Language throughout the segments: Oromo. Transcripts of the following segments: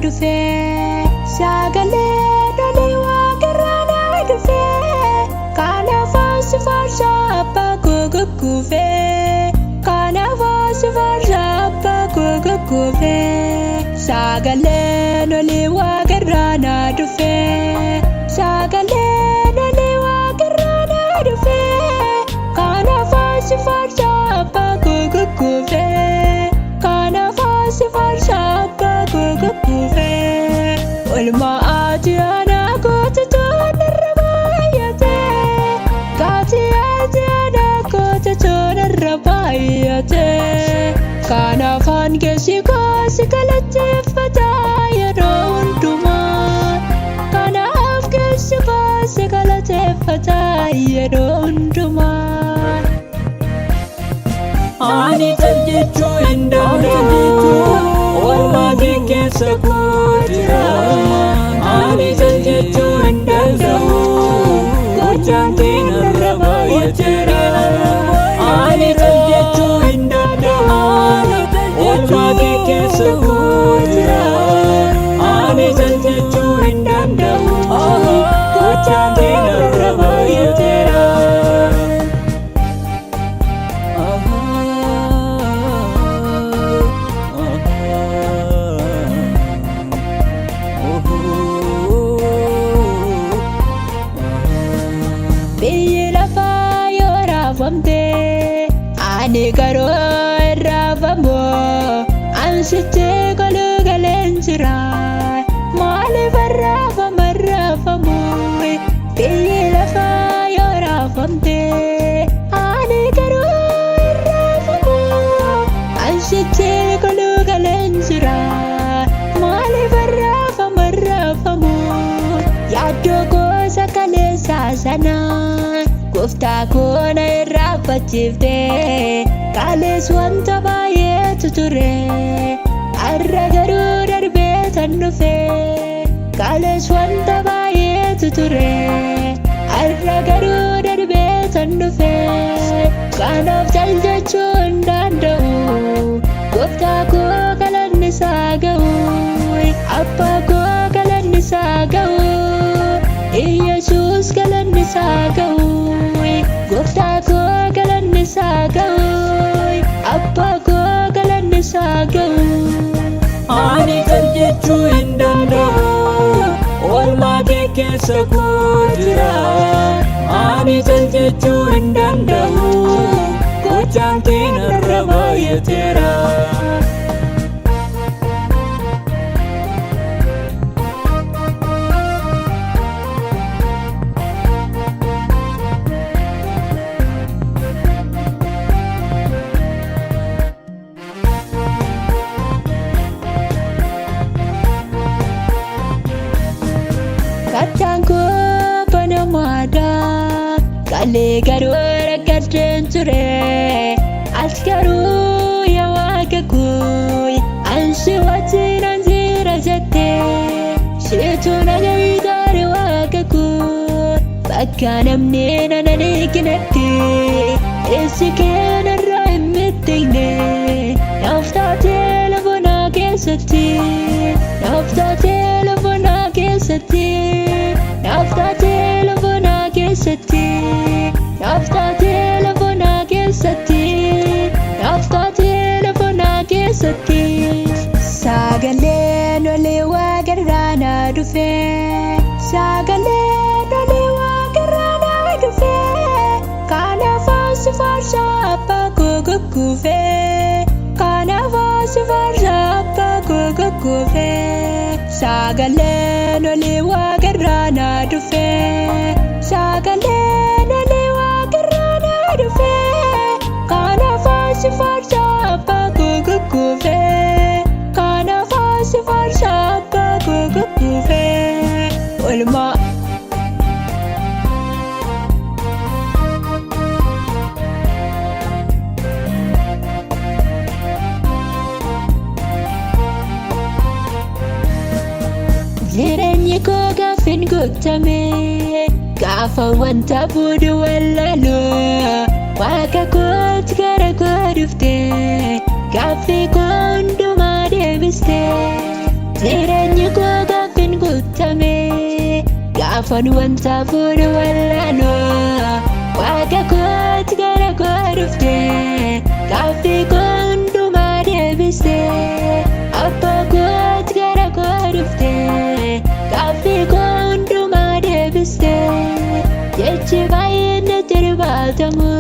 dhufe sagalee lolii waaqarraa na dhufe kanaaf si faarsa abbaa koo gugguufe kanaaf si faarsa abbaa koo gugguufe sagalee lolii waaqarraa na dhufe sagalee lolii waaqarraa na dhufe kanaaf si faarsa abbaa koo gugguufe kanaaf si faarsa abbaa koo gugguufe olmaa ati ana gootitu narra baay'ate kaati ati ana gootitu narra baay'ate kanaaf hangeessi koo si galateeffata yeroo hundumaa kanaaf keessi koo si galateeffata yeroo hundumaa ani jechuu hin danda'u olmaa kee keessa jira ani jechuu hin danda'u gochaan kee narra baay'ateera ani jechuu hin danda'u olmaa kee keessa jira ani jechuu hin danda'u gochaan kee narra baay'ateera. biyyi lafaa yoo raafamte ani garuu hin raafamu ansitti goluu galeen jira maaliif raafamu biyyi lafaa yoo raafamte ani garuu hin raafamu ansitti goluu galeen jira maaliif raafamu yaaddoo gosa kaleessaa sana gooftaa koo na irraanfachiifte kalees wanta baay'eetu ture har'a garuu darbee tan dhufe kalees wanta baay'eetu ture har'a garuu darbee tan dhufe kanaaf jechuu hin danda'u gooftaa koo galanni isaa ga'u abbaa koo galanni isaa ga'u Yesus galanni isaa ga'u gooftaa koo galanni isaa ga'u abbaa koo galanni isaa ga'u ani jechuu hin danda'u olmaa kee keessa jira ani jechuu hin danda'u gochaan kee narra baay'ateera. Kattaan koo banamaadha kalee garuu rakkateen ture as garuu yaa waaqa koo ansi wajjin an jira jette situ nagayitaare waaqa koo bakka namni nana eeginatti eessi kee narraa hin mittigne naaf taatee lafa naa keessatti naaf taatee lafa naa keessatti naaf taatee lafa naa keessatti naaf taatee lafa naa keessatti naaf taatee lafa naa keessatti sagalee lolii waaqarraa na dhufe sagalee lolii waaqarraa na dhufe kanaaf si faarsa abbaa koo gugguufe kanaaf si faarsa abbaa koo gugguufe sagalee lolii waaqarraa na dhufe sagalee lolii waaqarraa na dhufe kanaaf si faarsa abbaa koo gugguufe kanaaf si faarsa abbaa koo gugguufe olmaa jireenyi koo gaafin guutame gaafa wanta buudu wallaalu waaqa kootti gara koo dhufte gaaffii koo hundumaa deebiste jireenyi koo gaaffiin guutame gaafan wanta fuudhu wallaanoo waaqa kooti gara koo dhufte gaaffii koo hundumaa deebiste abbaa kooti gara koo dhufte gaaffii koo hundumaa deebiste jechi baay'een natti dhibaatamu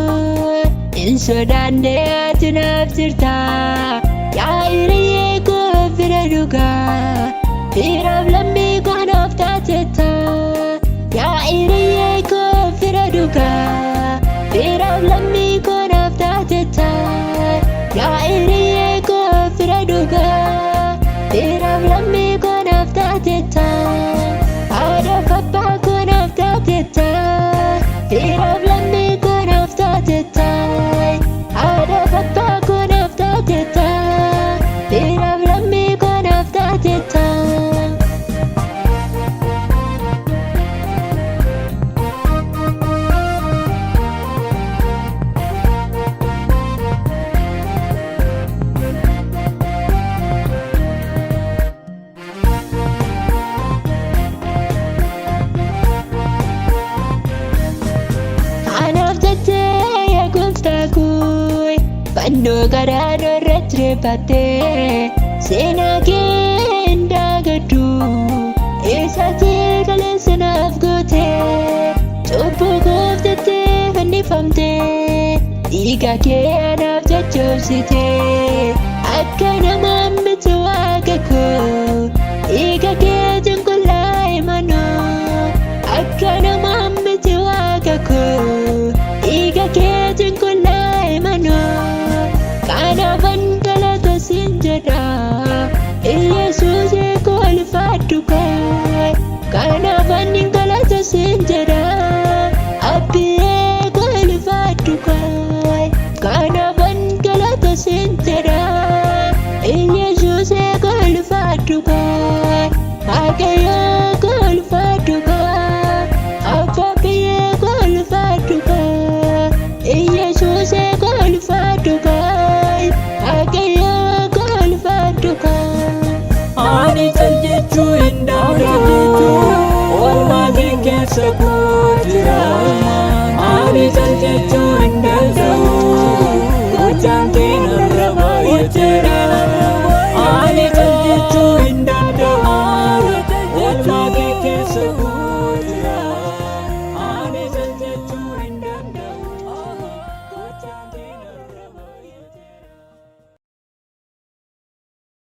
hin sodaanne ati naaf jirta yaa hiriyyee koo fira dhugaa firaaf lammii koo naaf taatetta yaa hiriyyee koo fira dhugaa firaaf lammii koo naaf taatetta yaa hiriyyee koo fira dhugaa firaaf lammii koo naaf taatetta haadhaaf abbaa koo naaf taatetta firaaf lammii koo naaf taatetta haadhaaf abbaa koo naaf taatetta firaaf lammii koo naaf taatetta. Fannoo garaa irratti reebbattee seenaa kee hin daagaddu eessatti kaleessa naaf goote cubbuu koof jettee fannifamtee dhiiga kee anaaf jajjoobsite akka nama miti waaqa koo dhiiga keetiin qullaa'e manoo akka nama miti waaqa koo dhiiga keetiin qullaa'e manoo. Kanaafan galata siin jedha Yesuus koo ulfaadhu koo kanaafan galata siin jedha Abbee koo ulfaadhu koo kanaafan galata siin jedha Yesuus koo ulfaadhu koo Waaqayyo koo ulfaadhu koo Abbaa koo ulfaadhu koo Yesuus koo ulfaadhu koo Ani cal jechuu hin danda'u oolmaa kee keessa koo jira ani cal jechuu hin danda'u hojjaan kee